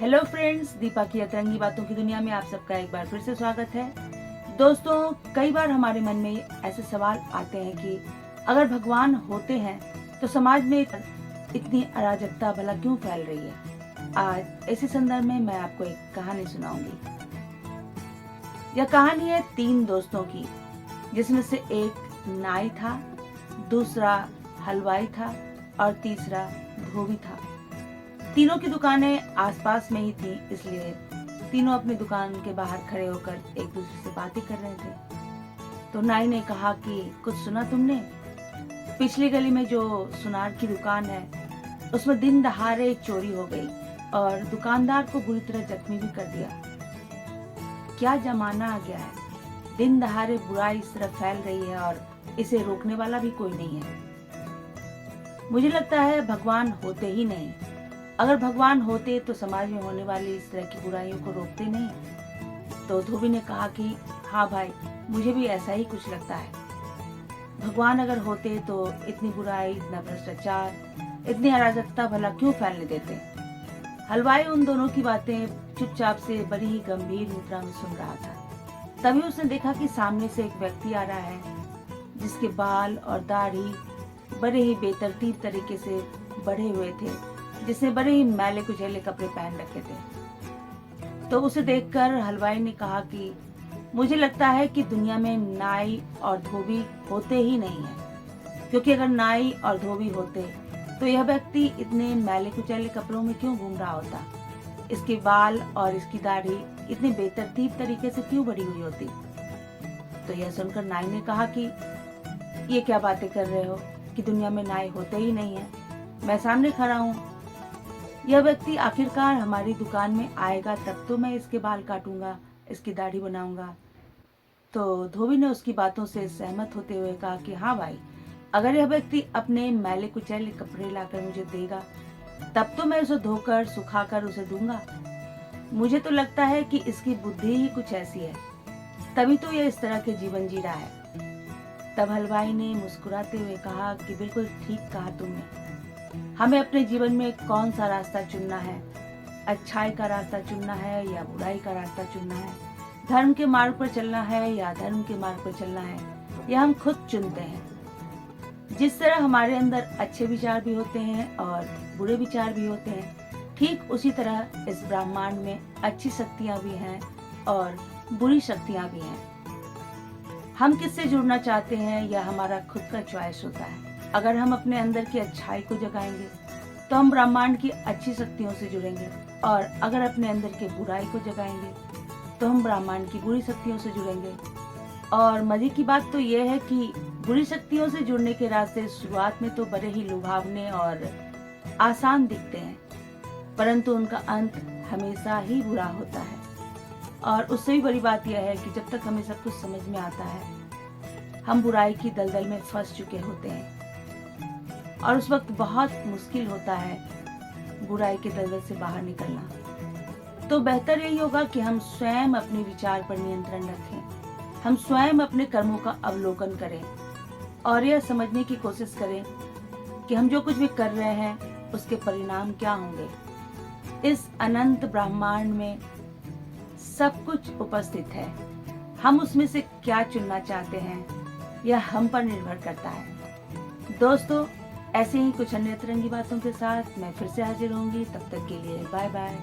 Hello friends, Deepa की अतरंगी बातों की दुनिया में आप सबका एक बार फिर से स्वागत है। दोस्तों, कई बार हमारे मन में ऐसे सवाल आते हैं कि अगर भगवान होते हैं तो समाज में इतनी अराजकता भला क्यों फैल रही है। आज इसी संदर्भ में मैं आपको एक कहानी सुनाऊंगी। यह कहानी है 3 दोस्तों की, जिसमें से एक नाई था, दूसरा हलवाई था और तीसरा धोबी था। तीनों की दुकानें आसपास में ही थी, इसलिए तीनों अपनी दुकान के बाहर खड़े होकर एक दूसरे से बातें कर रहे थे। तो नाई ने कहा कि कुछ सुना तुमने? पिछली गली में जो सुनार की दुकान है, उसमें दिन दहाड़े चोरी हो गई और दुकानदार को बुरी तरह जख्मी भी कर दिया। क्या जमाना आ गया है, दिन दहाड़े बुराई इस तरह फैल रही है और इसे रोकने वाला भी कोई नहीं है। मुझे लगता है भगवान होते ही नहीं। अगर भगवान होते तो समाज में होने वाली इस तरह की बुराइयों को रोकते नहीं। तो धोबी ने कहा कि हाँ भाई, मुझे भी ऐसा ही कुछ लगता है। भगवान अगर होते तो इतनी बुराई, इतना भ्रष्टाचार, इतनी अराजकता भला क्यों फैलने देते। हलवाई उन दोनों की बातें चुपचाप से बड़ी ही गंभीर मुद्रा में सुन रहा था। तभी उसने देखा कि सामने से एक व्यक्ति आ रहा है, जिसके बाल और दाढ़ी बड़े ही बेतरतीब तरीके से बढ़े हुए थे, जिसने बड़े ही मैले कुचैले कपड़े पहन रखे थे। तो उसे देखकर हलवाई ने कहा कि मुझे लगता है कि दुनिया में नाई और धोबी होते ही नहीं है, क्योंकि अगर नाई और धोबी होते तो यह व्यक्ति इतने मैले कुचैले कपड़ों में क्यों घूम रहा होता, इसके बाल और इसकी दाढ़ी इतनी बेतरतीब तरीके से क्यों बढ़ी हुई होती। तो यह सुनकर नाई ने कहा कि ये क्या बातें कर रहे हो कि दुनिया में नाई होते ही नहीं है, मैं सामने खड़ा हूँ। यह व्यक्ति आखिरकार हमारी दुकान में आएगा तब तो मैं इसके बाल काटूंगा, इसकी दाढ़ी बनाऊंगा। तो धोबी ने उसकी बातों से सहमत होते हुए कहा कि हाँ भाई, अगर यह व्यक्ति अपने मैले कुचैले कपड़े लाकर मुझे देगा तब तो मैं उसे धोकर सुखाकर उसे दूंगा। मुझे तो लगता है कि इसकी बुद्धि ही कुछ ऐसी है, तभी तो यह इस तरह के जीवन जी रहा है। तब हलवाई ने मुस्कुराते हुए कहा कि बिल्कुल ठीक कहा तुमने। हमें अपने जीवन में कौन सा रास्ता चुनना है, अच्छाई का रास्ता चुनना है या बुराई का रास्ता चुनना है, धर्म के मार्ग पर चलना है या धर्म के मार्ग पर चलना है, यह हम खुद चुनते हैं। जिस तरह हमारे अंदर अच्छे विचार भी होते हैं और बुरे विचार भी होते हैं, ठीक उसी तरह इस ब्रह्मांड में अच्छी शक्तियां भी हैं और बुरी शक्तियां भी हैं। हम किससे जुड़ना चाहते हैं यह हमारा खुद का चॉइस होता है। अगर हम अपने अंदर की अच्छाई को जगाएंगे तो हम ब्रह्मांड की अच्छी शक्तियों से जुड़ेंगे, और अगर अपने अंदर के बुराई को जगाएंगे तो हम ब्रह्मांड की बुरी शक्तियों से जुड़ेंगे। और मजे की बात तो यह है कि बुरी शक्तियों से जुड़ने के रास्ते शुरुआत में तो बड़े ही लुभावने और आसान दिखते हैं, परंतु उनका अंत हमेशा ही बुरा होता है। और उससे भी बड़ी बात यह है कि जब तक हमें सब कुछ समझ में आता है, हम बुराई की दलदल में फंस चुके होते हैं, और उस वक्त बहुत मुश्किल होता है बुराई के दलदल से बाहर निकलना। तो बेहतर यही होगा कि हम स्वयं अपने विचार पर नियंत्रण रखें, हम स्वयं अपने कर्मों का अवलोकन करें और यह समझने की कोशिश करें कि हम जो कुछ भी कर रहे हैं उसके परिणाम क्या होंगे। इस अनंत ब्रह्मांड में सब कुछ उपस्थित है, हम उसमें से क्या चुनना चाहते हैं यह हम पर निर्भर करता है। दोस्तों, ऐसे ही कुछ अन्य अतरंगी बातों के साथ मैं फिर से हाजिर होंगी। तब तक के लिए बाय बाय।